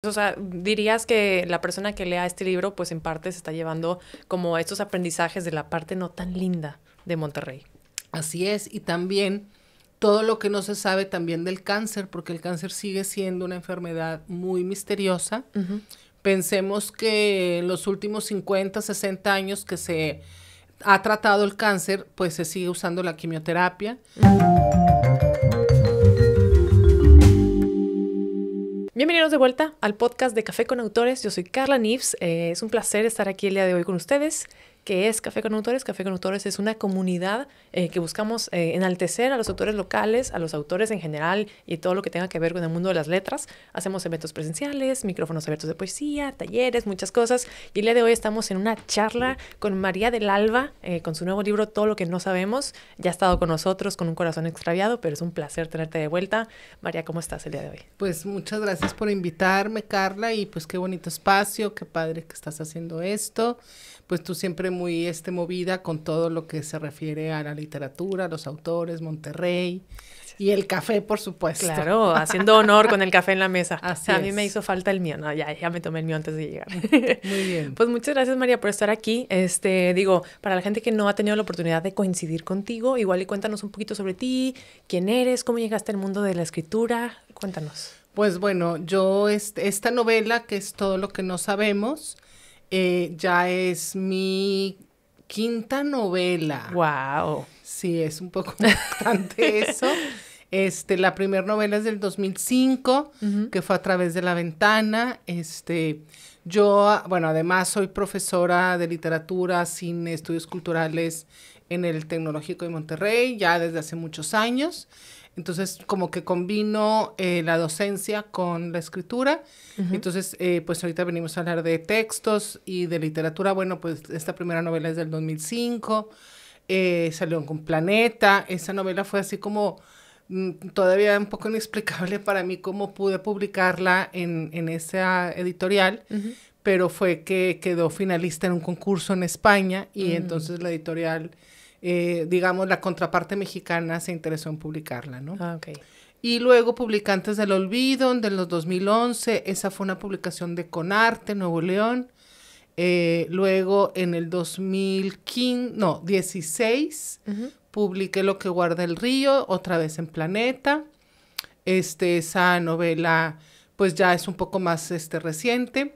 O sea, dirías que la persona que lea este libro, pues en parte se está llevando como estos aprendizajes de la parte no tan linda de Monterrey. Así es, y también todo lo que no se sabe también del cáncer, porque el cáncer sigue siendo una enfermedad muy misteriosa. Pensemos que en los últimos 50, 60 años que se ha tratado el cáncer, pues se sigue usando la quimioterapia. Bienvenidos de vuelta al podcast de Café con Autores. Yo soy Carla Nibs. Es un placer estar aquí el día de hoy con ustedes. ¿Qué es Café con Autores? Café con Autores es una comunidad que buscamos enaltecer a los autores locales, a los autores en general y todo lo que tenga que ver con el mundo de las letras. Hacemos eventos presenciales, micrófonos abiertos de poesía, talleres, muchas cosas. Y el día de hoy estamos en una charla con María del Alba, con su nuevo libro Todo lo que no sabemos. Ya ha estado con nosotros con un corazón extraviado, pero es un placer tenerte de vuelta. María, ¿cómo estás el día de hoy? Pues muchas gracias por invitarme, Carla, y pues qué bonito espacio, qué padre que estás haciendo esto. Pues tú siempre muy movida con todo lo que se refiere a la literatura, los autores, Monterrey y el café, por supuesto. Claro, haciendo honor con el café en la mesa. Así o sea, a mí es. me hizo falta el mío. No, ya me tomé el mío antes de llegar. Muy bien. Pues muchas gracias, María, por estar aquí. Digo, para la gente que no ha tenido la oportunidad de coincidir contigo, igual y cuéntanos un poquito sobre ti, quién eres, cómo llegaste al mundo de la escritura. Cuéntanos. Pues bueno, yo esta novela, que es Todo lo que no sabemos, ya es mi quinta novela. Wow. Sí, es un poco importante eso. La primera novela es del 2005, que fue A través de la ventana. Yo, bueno, además soy profesora de literatura, cine, estudios culturales en el Tecnológico de Monterrey, ya desde hace muchos años. Entonces, como que combino la docencia con la escritura. Entonces, pues ahorita venimos a hablar de textos y de literatura. Bueno, pues esta primera novela es del 2005. Salió con Planeta. Esa novela fue así como todavía un poco inexplicable para mí cómo pude publicarla en esa editorial, pero fue que quedó finalista en un concurso en España y entonces la editorial, digamos, la contraparte mexicana se interesó en publicarla, ¿no? Ah, ok. Y luego publiqué Antes del Olvido, de los 2011. Esa fue una publicación de Conarte, Nuevo León. Luego en el 2016 publiqué Lo que guarda el río, otra vez en Planeta. Esa novela pues ya es un poco más reciente.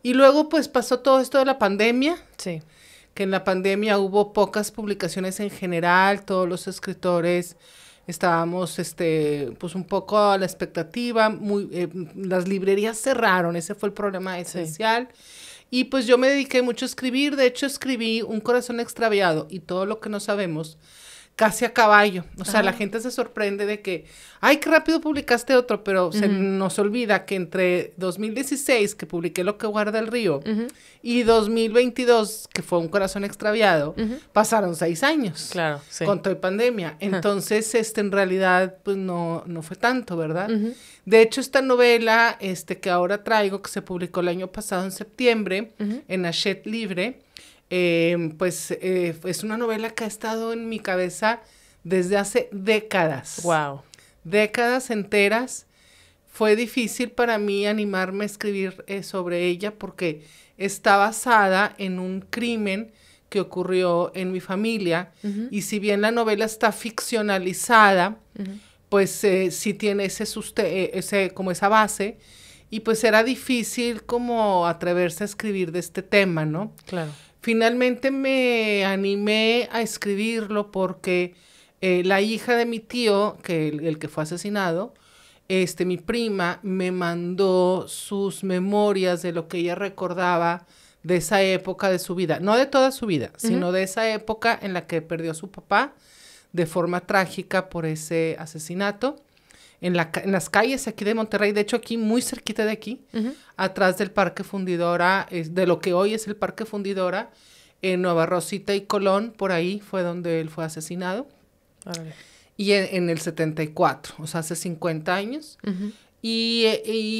Y luego pues pasó todo esto de la pandemia. Sí. Que en la pandemia hubo pocas publicaciones en general, todos los escritores estábamos pues un poco a la expectativa, las librerías cerraron, ese fue el problema esencial. Sí. Y pues yo me dediqué mucho a escribir, de hecho escribí Un corazón extraviado y Todo lo que no sabemos, casi a caballo. O sea, la gente se sorprende de que, ay, qué rápido publicaste otro, pero se nos olvida que entre 2016, que publiqué Lo que guarda el río, y 2022, que fue Un corazón extraviado, pasaron 6 años. Claro, sí. Con toda pandemia. Entonces, en realidad, pues no fue tanto, ¿verdad? De hecho, esta novela, que ahora traigo, que se publicó el año pasado en septiembre, en Hachette Libre, es una novela que ha estado en mi cabeza desde hace décadas. Wow. Décadas enteras. Fue difícil para mí animarme a escribir sobre ella porque está basada en un crimen que ocurrió en mi familia y si bien la novela está ficcionalizada, pues sí tiene como esa base y pues era difícil como atreverse a escribir de este tema, ¿no? Claro. Finalmente me animé a escribirlo porque la hija de mi tío, el que fue asesinado, mi prima me mandó sus memorias de lo que ella recordaba de esa época de su vida, no de toda su vida, sino de esa época en la que perdió a su papá de forma trágica por ese asesinato. En las calles aquí de Monterrey, de hecho aquí muy cerquita de aquí, atrás del Parque Fundidora, de lo que hoy es el Parque Fundidora, en Nueva Rosita y Colón, por ahí fue donde él fue asesinado. Órale. Y en el 74, o sea, hace 50 años. Y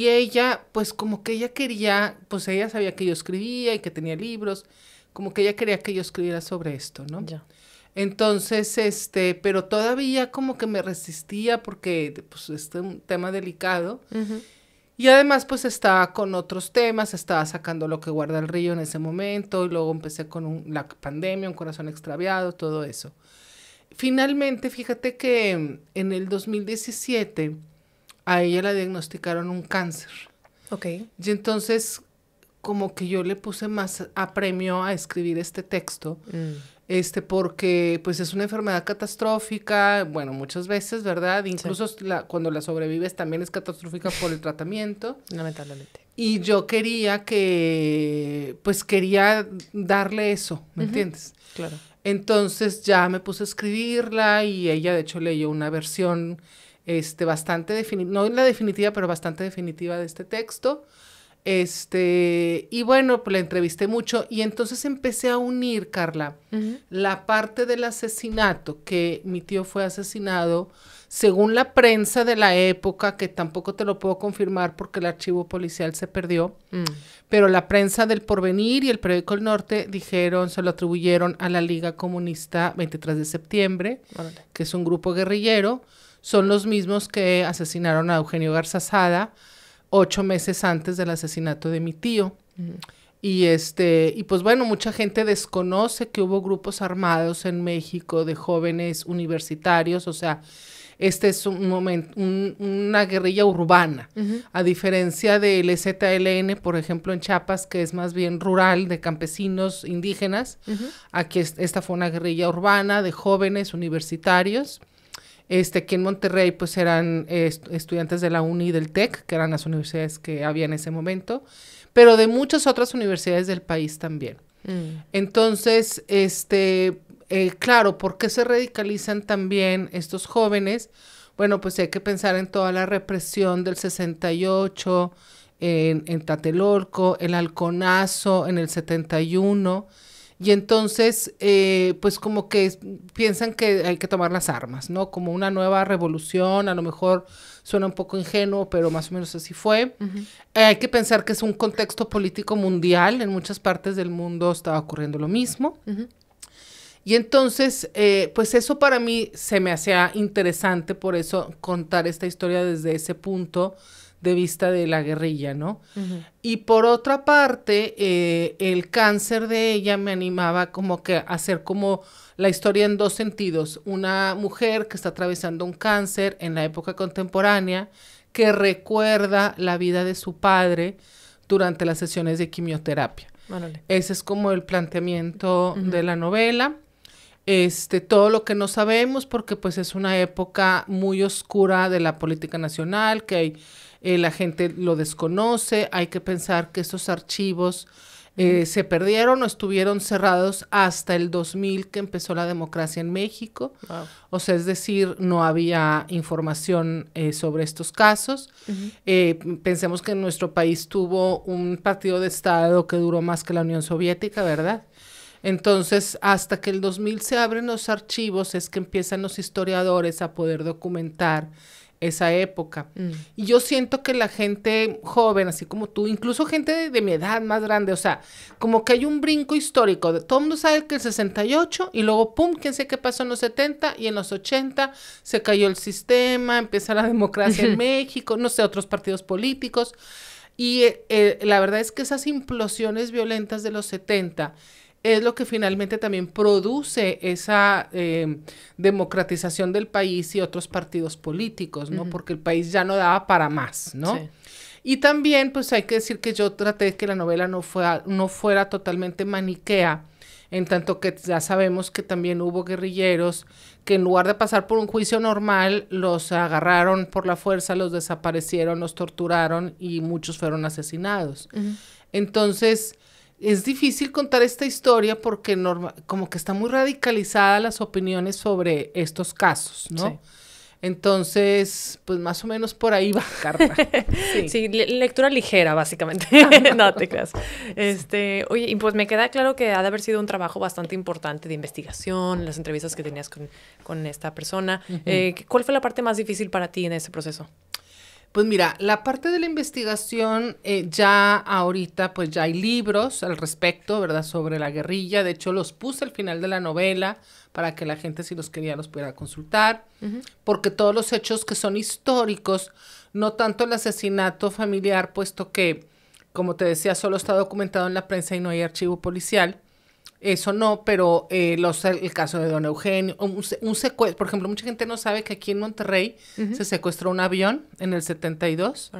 ella, pues como que ella quería, pues ella sabía que yo escribía y que tenía libros, como que ella quería que yo escribiera sobre esto, ¿no? Ya. Entonces, pero todavía como que me resistía porque, pues, un tema delicado. Y además pues estaba con otros temas, estaba sacando Lo que guarda el río en ese momento y luego empecé con la pandemia, Un corazón extraviado, todo eso. Finalmente, fíjate que en el 2017 a ella le diagnosticaron un cáncer. Ok. Y entonces como que yo le puse más apremio a escribir este texto, porque pues es una enfermedad catastrófica, bueno, muchas veces, ¿verdad? Incluso cuando la sobrevives también es catastrófica por el tratamiento. Lamentablemente. Y yo quería darle eso, ¿me entiendes? Claro. Entonces ya me puse a escribirla y ella de hecho leyó una versión bastante definitiva, no la definitiva, pero bastante definitiva de este texto. Y bueno, pues la entrevisté mucho y entonces empecé a unir, Carla, la parte del asesinato, que mi tío fue asesinado según la prensa de la época, que tampoco te lo puedo confirmar porque el archivo policial se perdió, pero la prensa del Porvenir y el periódico El Norte se lo atribuyeron a la Liga Comunista 23 de septiembre, que es un grupo guerrillero. Son los mismos que asesinaron a Eugenio Garzazada 8 meses antes del asesinato de mi tío. Y pues bueno, mucha gente desconoce que hubo grupos armados en México de jóvenes universitarios, o sea, este es una guerrilla urbana, a diferencia del EZLN, por ejemplo, en Chiapas, que es más bien rural, de campesinos indígenas. Aquí esta fue una guerrilla urbana de jóvenes universitarios. Aquí en Monterrey, pues eran estudiantes de la UNI y del TEC, que eran las universidades que había en ese momento, pero de muchas otras universidades del país también. Entonces, claro, ¿por qué se radicalizan también estos jóvenes? Bueno, pues hay que pensar en toda la represión del 68, en Tlatelolco, el Halconazo en el 71, y entonces, pues como que piensan que hay que tomar las armas, ¿no? Como una nueva revolución, a lo mejor suena un poco ingenuo, pero más o menos así fue. Hay que pensar que es un contexto político mundial, en muchas partes del mundo estaba ocurriendo lo mismo. Y entonces, pues eso para mí se me hacía interesante, por eso contar esta historia desde ese punto de vista de la guerrilla, ¿no? Y por otra parte, el cáncer de ella me animaba como que a hacer como la historia en dos sentidos. Una mujer que está atravesando un cáncer en la época contemporánea, que recuerda la vida de su padre durante las sesiones de quimioterapia. Ese es como el planteamiento de la novela. Todo lo que no sabemos, porque pues es una época muy oscura de la política nacional, que la gente lo desconoce. Hay que pensar que estos archivos se perdieron o estuvieron cerrados hasta el 2000, que empezó la democracia en México. Wow. O sea, es decir, no había información sobre estos casos. Pensemos que nuestro país tuvo un partido de Estado que duró más que la Unión Soviética, ¿verdad? Entonces, hasta que el 2000 se abren los archivos, es que empiezan los historiadores a poder documentar esa época. Y yo siento que la gente joven, así como tú, incluso gente de mi edad más grande, o sea, como que hay un brinco histórico. Todo el mundo sabe que el 68 y luego, pum, quién sé qué pasó en los 70 y en los 80 se cayó el sistema, empieza la democracia en México, no sé, otros partidos políticos. Y la verdad es que esas implosiones violentas de los 70 es lo que finalmente también produce esa democratización del país y otros partidos políticos, ¿no? Porque el país ya no daba para más, ¿no? Sí. Y también, pues hay que decir que yo traté de que la novela no fuera totalmente maniquea, en tanto que ya sabemos que también hubo guerrilleros que en lugar de pasar por un juicio normal, los agarraron por la fuerza, los desaparecieron, los torturaron y muchos fueron asesinados. Entonces, es difícil contar esta historia porque como que está muy radicalizada las opiniones sobre estos casos, ¿no? Sí. Entonces, pues más o menos por ahí va, Carla. Sí, lectura ligera, básicamente. No te creas. Oye, y pues me queda claro que ha de haber sido un trabajo bastante importante de investigación, las entrevistas que tenías con esta persona. ¿Cuál fue la parte más difícil para ti en ese proceso? Pues mira, la parte de la investigación, ya ahorita pues ya hay libros al respecto, ¿verdad? Sobre la guerrilla. De hecho, los puse al final de la novela para que la gente, si los quería, los pudiera consultar. Porque todos los hechos que son históricos no tanto el asesinato familiar, puesto que, como te decía, solo está documentado en la prensa y no hay archivo policial. Eso no, pero el caso de don Eugenio, un secuestro, por ejemplo, mucha gente no sabe que aquí en Monterrey se secuestró un avión en el 72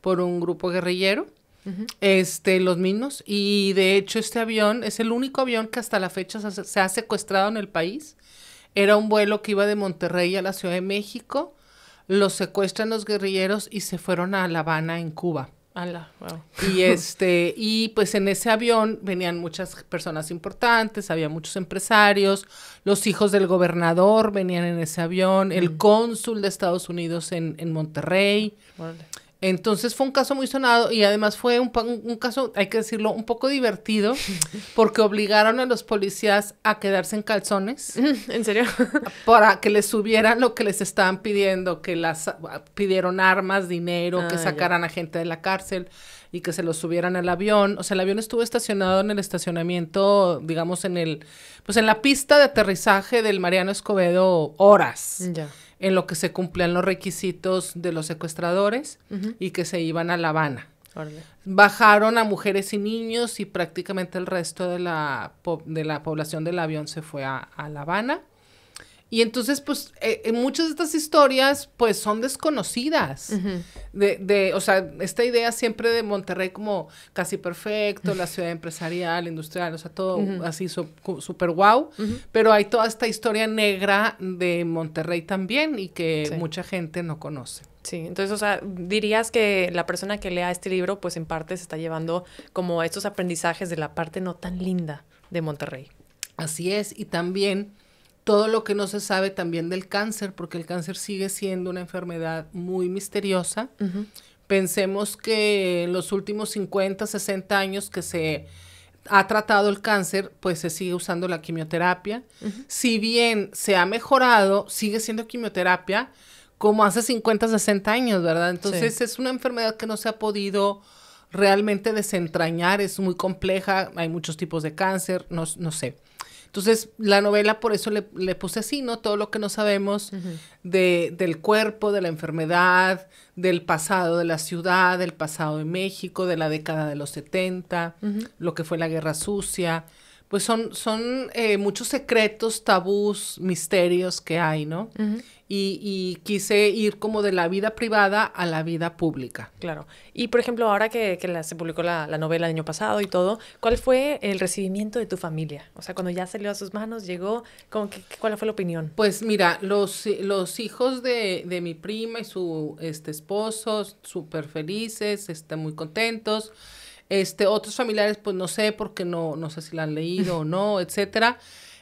por un grupo guerrillero, los mismos, y de hecho este avión es el único avión que hasta la fecha se ha secuestrado en el país. Era un vuelo que iba de Monterrey a la Ciudad de México, los secuestran los guerrilleros y se fueron a La Habana, en Cuba. Wow. Y pues en ese avión venían muchas personas importantes, había muchos empresarios, los hijos del gobernador venían en ese avión, el cónsul de Estados Unidos en Monterrey. Vale. Entonces fue un caso muy sonado y además fue un caso, hay que decirlo, un poco divertido porque obligaron a los policías a quedarse en calzones. ¿En serio? Para que les subieran lo que les estaban pidiendo, pidieron armas, dinero, que sacaran a gente de la cárcel y que se los subieran al avión. O sea, el avión estuvo estacionado en el estacionamiento, digamos, en la pista de aterrizaje del Mariano Escobedo horas. Ya. En lo que se cumplían los requisitos de los secuestradores y que se iban a La Habana. Órale. Bajaron a mujeres y niños y prácticamente el resto de la población del avión se fue a La Habana. Y entonces, pues, muchas de estas historias, pues, son desconocidas. O sea, esta idea siempre de Monterrey como casi perfecto, la ciudad empresarial, industrial, o sea, todo así súper guau. Pero hay toda esta historia negra de Monterrey también y que mucha gente no conoce. Sí, entonces, o sea, dirías que la persona que lea este libro, pues, en parte se está llevando como estos aprendizajes de la parte no tan linda de Monterrey. Así es, y también todo lo que no se sabe también del cáncer, porque el cáncer sigue siendo una enfermedad muy misteriosa. Pensemos que en los últimos 50, 60 años que se ha tratado el cáncer, pues se sigue usando la quimioterapia. Si bien se ha mejorado, sigue siendo quimioterapia como hace 50, 60 años, ¿verdad? Entonces es una enfermedad que no se ha podido realmente desentrañar, es muy compleja, hay muchos tipos de cáncer, no sé. Entonces, la novela por eso le puse así, ¿no? Todo lo que no sabemos del cuerpo, de la enfermedad, del pasado de la ciudad, del pasado de México, de la década de los 70, lo que fue la Guerra Sucia. Pues son muchos secretos, tabús, misterios que hay, ¿no? Y quise ir como de la vida privada a la vida pública. Claro. Y, por ejemplo, ahora que se publicó la novela el año pasado y todo, ¿cuál fue el recibimiento de tu familia? O sea, cuando ya salió a sus manos, llegó, ¿cuál fue la opinión? Pues mira, los hijos de mi prima y su esposo, súper felices, muy contentos. Otros familiares, pues no sé, porque no sé si la han leído o no, etcétera.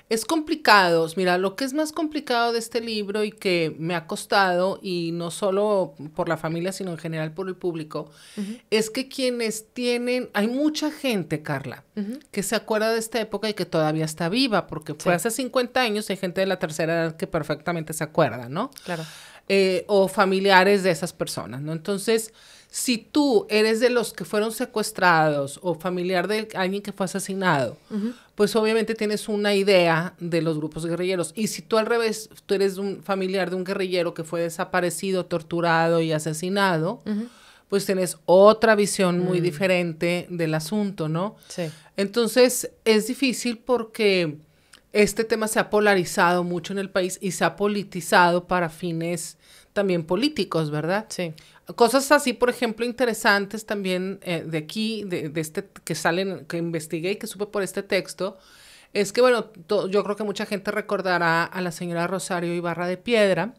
Es complicado. Mira, lo que es más complicado de este libro y que me ha costado, y no solo por la familia, sino en general por el público, es que hay mucha gente, Carla, que se acuerda de esta época y que todavía está viva, porque fue hace 50 años, hay gente de la tercera edad que perfectamente se acuerda, ¿no? Claro. O familiares de esas personas, ¿no? Entonces, si tú eres de los que fueron secuestrados o familiar de alguien que fue asesinado, pues obviamente tienes una idea de los grupos guerrilleros. Y si tú al revés, tú eres un familiar de un guerrillero que fue desaparecido, torturado y asesinado, pues tienes otra visión muy diferente del asunto, ¿no? Sí. Entonces, es difícil porque este tema se ha polarizado mucho en el país y se ha politizado para fines también políticos, ¿verdad? Sí. Cosas así, por ejemplo, interesantes también de aquí, de que investigué y que supe por este texto, es que, bueno, yo creo que mucha gente recordará a la señora Rosario Ibarra de Piedra,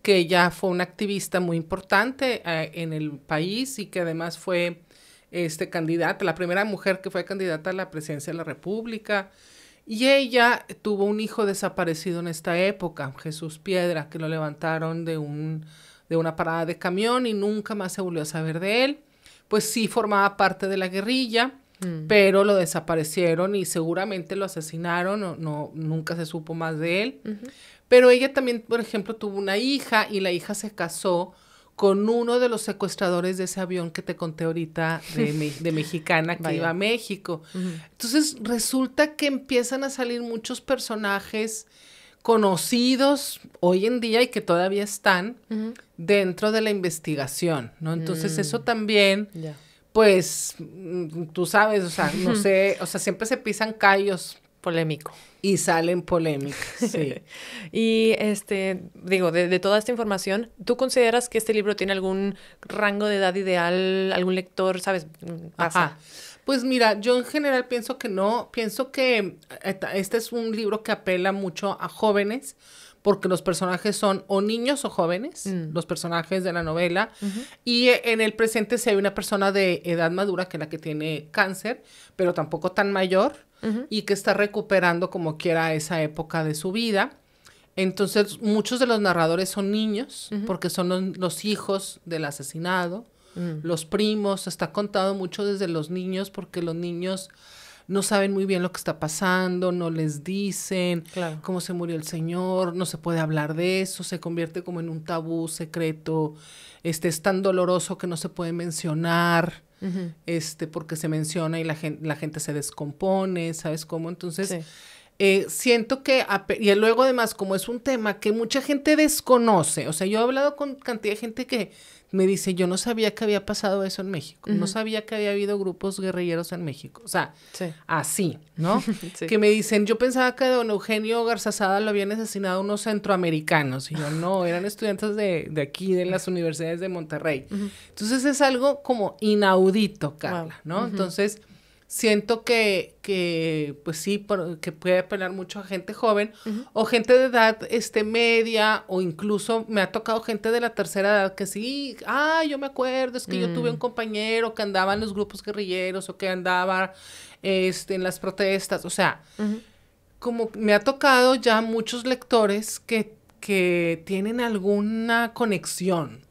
que ella fue una activista muy importante en el país y que además fue candidata, la primera mujer que fue candidata a la presidencia de la República. Y ella tuvo un hijo desaparecido en esta época, Jesús Piedra, que lo levantaron de una parada de camión y nunca más se volvió a saber de él. Pues sí formaba parte de la guerrilla, pero lo desaparecieron y seguramente lo asesinaron, nunca se supo más de él. Pero ella también, por ejemplo, tuvo una hija y la hija se casó con uno de los secuestradores de ese avión que te conté ahorita de Mexicana que iba a México. Entonces resulta que empiezan a salir muchos personajes conocidos hoy en día y que todavía están, dentro de la investigación, ¿no? Entonces eso también, pues, tú sabes, o sea, no sé, o sea, siempre se pisan callos. Polémico. Y salen polémicas, sí. Y, digo, de toda esta información, ¿tú consideras que este libro tiene algún rango de edad ideal, algún lector, sabes? Ajá. Pues mira, yo en general pienso que no, pienso que este es un libro que apela mucho a jóvenes, porque los personajes son o niños o jóvenes, los personajes de la novela, y en el presente si hay una persona de edad madura, que es la que tiene cáncer, pero tampoco tan mayor, y que está recuperando como quiera esa época de su vida. Entonces, muchos de los narradores son niños, porque son los hijos del asesinado, los primos, está contado mucho desde los niños, porque los niños no saben muy bien lo que está pasando, no les dicen cómo se murió el señor, no se puede hablar de eso, se convierte como en un tabú secreto, es tan doloroso que no se puede mencionar, porque se menciona y la gente se descompone, ¿sabes cómo? Entonces, siento que, y luego además, como es un tema que mucha gente desconoce, o sea, yo he hablado con cantidad de gente que me dice, yo no sabía que había pasado eso en México, no sabía que había habido grupos guerrilleros en México, o sea, así, ¿no? Que me dicen, yo pensaba que don Eugenio Garzazada lo habían asesinado unos centroamericanos, y yo, no, eran estudiantes de aquí, de las universidades de Monterrey. Entonces es algo como inaudito, Carla, ¿no? Entonces siento que pues sí, que puede apelar mucho a gente joven o gente de edad media, o incluso me ha tocado gente de la tercera edad que sí, yo me acuerdo, es que yo tuve un compañero que andaba en los grupos guerrilleros o que andaba en las protestas, o sea, como me ha tocado ya muchos lectores que tienen alguna conexión,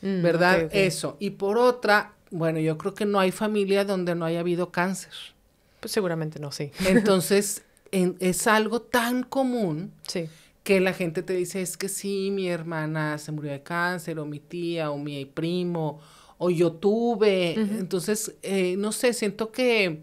¿verdad? Okay. Eso. Y por otra, bueno, yo creo que no hay familia donde no haya habido cáncer. Pues seguramente no, sí. Entonces, es algo tan común que la gente te dice, es que sí, mi hermana se murió de cáncer, o mi tía, o mi primo, o yo tuve. Entonces, no sé, siento que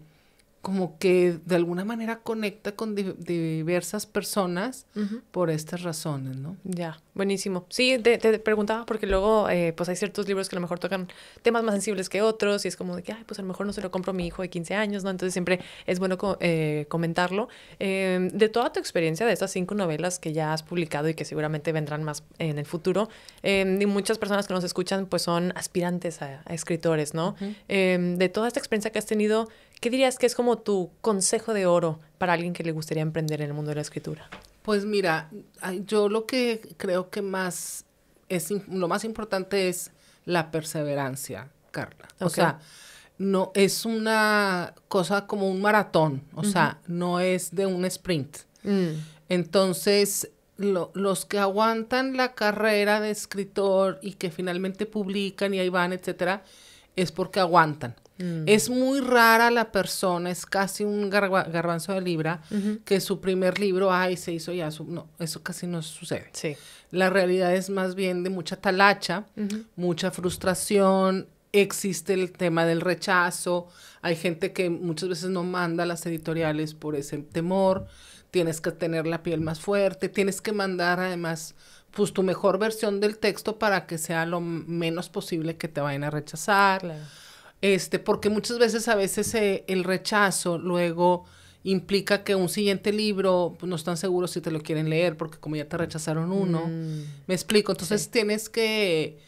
como que de alguna manera conecta con diversas personas por estas razones, ¿no? Ya, buenísimo. Sí, te preguntaba porque luego pues hay ciertos libros que a lo mejor tocan temas más sensibles que otros y es como de que, pues a lo mejor no se lo compro a mi hijo de 15 años, ¿no? Entonces siempre es bueno comentarlo. De toda tu experiencia de estas 5 novelas que ya has publicado y que seguramente vendrán más en el futuro, y muchas personas que nos escuchan pues son aspirantes a escritores, ¿no? De toda esta experiencia que has tenido, ¿qué dirías que es como tu consejo de oro para alguien que le gustaría emprender en el mundo de la escritura? Pues mira, yo lo que creo que lo más importante es la perseverancia, Carla. O sea, no es una cosa como un maratón, o sea, no es de un sprint. Entonces, los que aguantan la carrera de escritor y que finalmente publican y ahí van, etcétera, es porque aguantan. Es muy rara la persona, es casi un garbanzo de libra, que su primer libro, se hizo ya, no, eso casi no sucede. Sí. La realidad es más bien de mucha talacha, mucha frustración, existe el tema del rechazo, hay gente que muchas veces no manda a las editoriales por ese temor, tienes que tener la piel más fuerte, tienes que mandar además pues tu mejor versión del texto para que sea lo menos posible que te vayan a rechazar. Claro. Porque muchas veces el rechazo luego implica que un siguiente libro pues, no están seguros si te lo quieren leer porque como ya te rechazaron uno, me explico, entonces tienes que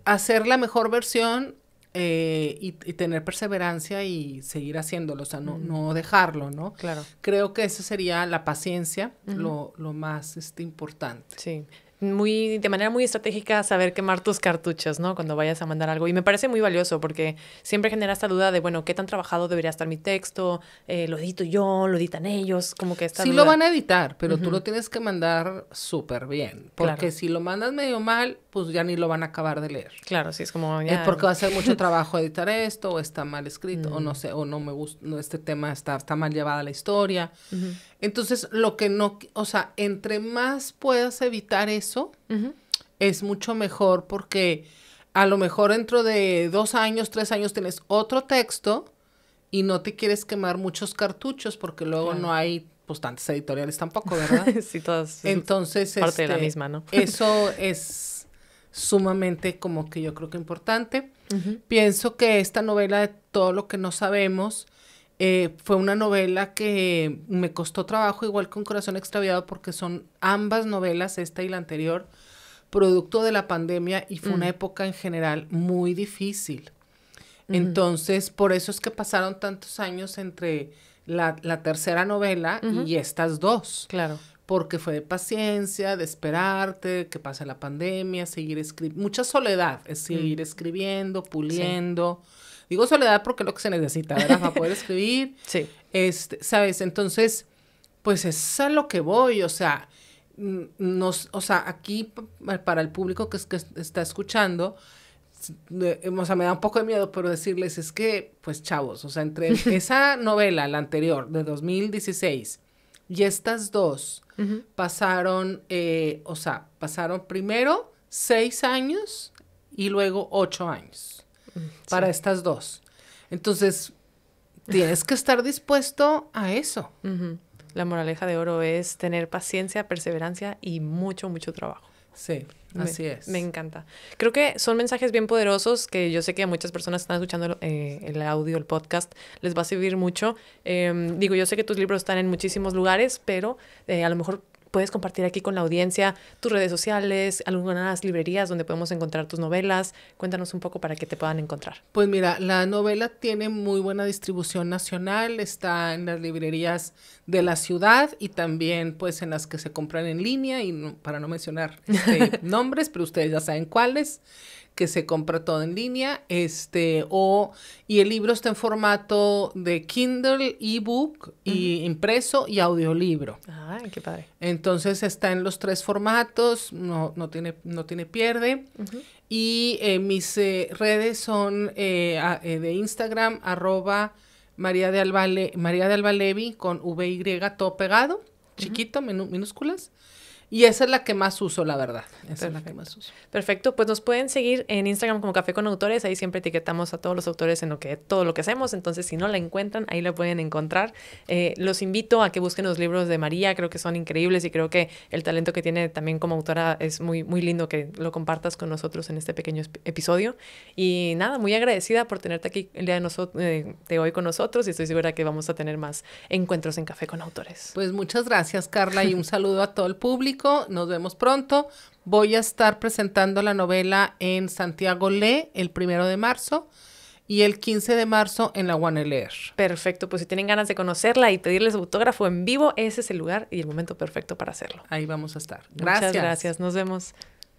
hacer la mejor versión y tener perseverancia y seguir haciéndolo, o sea, no dejarlo, ¿no? Claro. Creo que eso sería la paciencia, lo más importante. Sí. De manera muy estratégica saber quemar tus cartuchos, ¿no? Cuando vayas a mandar algo. Y me parece muy valioso porque siempre genera esta duda de, bueno, ¿qué tan trabajado debería estar mi texto? ¿Lo edito yo? ¿Lo editan ellos? Como que esta sí duda. Lo van a editar, pero tú lo tienes que mandar súper bien. Porque si lo mandas medio mal, pues ya ni lo van a acabar de leer. Claro, sí, es como ya... porque va a ser mucho trabajo editar esto, o está mal escrito, o no sé, o no me gusta, este tema está mal llevada la historia. Entonces, entre más puedas evitar eso, es mucho mejor porque a lo mejor dentro de 2 años, 3 años tienes otro texto y no te quieres quemar muchos cartuchos porque luego no hay pues tantas editoriales tampoco, ¿verdad? Sí, todas. Entonces, parte de la misma, ¿no? Eso es sumamente como que yo creo que importante. Pienso que esta novela de Todo lo que no sabemos fue una novela que me costó trabajo, igual que Un corazón extraviado, porque son ambas novelas, esta y la anterior, producto de la pandemia, y fue una época en general muy difícil. Entonces, por eso es que pasaron tantos años entre la tercera novela y estas dos. Claro. Porque fue de paciencia, de esperarte, que pase la pandemia, seguir escribiendo. Mucha soledad, es seguir escribiendo, puliendo. Sí. Digo soledad porque es lo que se necesita, ¿verdad? Para poder escribir. Sí. ¿Sabes? Entonces, pues es a lo que voy, o sea, aquí para el público que está escuchando, o sea, me da un poco de miedo, pero decirles es que, pues chavos, o sea, entre esa novela, la anterior, de 2016, y estas dos, pasaron primero 6 años y luego 8 años para estas dos. Entonces, tienes que estar dispuesto a eso. La moraleja de oro es tener paciencia, perseverancia y mucho, mucho trabajo. Sí, así es. Me encanta. Creo que son mensajes bien poderosos que yo sé que a muchas personas que están escuchando el audio, el podcast, les va a servir mucho. Yo sé que tus libros están en muchísimos lugares, pero a lo mejor puedes compartir aquí con la audiencia tus redes sociales, algunas librerías donde podemos encontrar tus novelas. Cuéntanos un poco para que te puedan encontrar. Pues mira, la novela tiene muy buena distribución nacional, está en las librerías de la ciudad y también pues en las que se compran en línea, y para no mencionar nombres, pero ustedes ya saben cuáles, que se compra todo en línea, y el libro está en formato de Kindle, ebook, y impreso y audiolibro. Ay, qué padre. Entonces está en los 3 formatos, no tiene pierde. Y mis redes son de Instagram, @María de Alba-Levi, con VY todo pegado, chiquito, minúsculas. Y esa es la que más uso, la verdad. Esa es la que más uso. Perfecto. Pues nos pueden seguir en Instagram como Café con Autores. Ahí siempre etiquetamos a todos los autores en todo lo que hacemos. Entonces, si no la encuentran, ahí la pueden encontrar. Los invito a que busquen los libros de María. Creo que son increíbles y creo que el talento que tiene también como autora es muy, muy lindo que lo compartas con nosotros en este pequeño episodio. Y nada, muy agradecida por tenerte aquí el día de hoy con nosotros, y estoy segura que vamos a tener más encuentros en Café con Autores. Pues muchas gracias, Carla, y un saludo a todo el público. Nos vemos pronto. Voy a estar presentando la novela en Santiago Lee el 1 de marzo y el 15 de marzo en la Guaneleer. Perfecto, pues si tienen ganas de conocerla y pedirles autógrafo en vivo, ese es el lugar y el momento perfecto para hacerlo. Ahí vamos a estar. Gracias. Muchas gracias, nos vemos.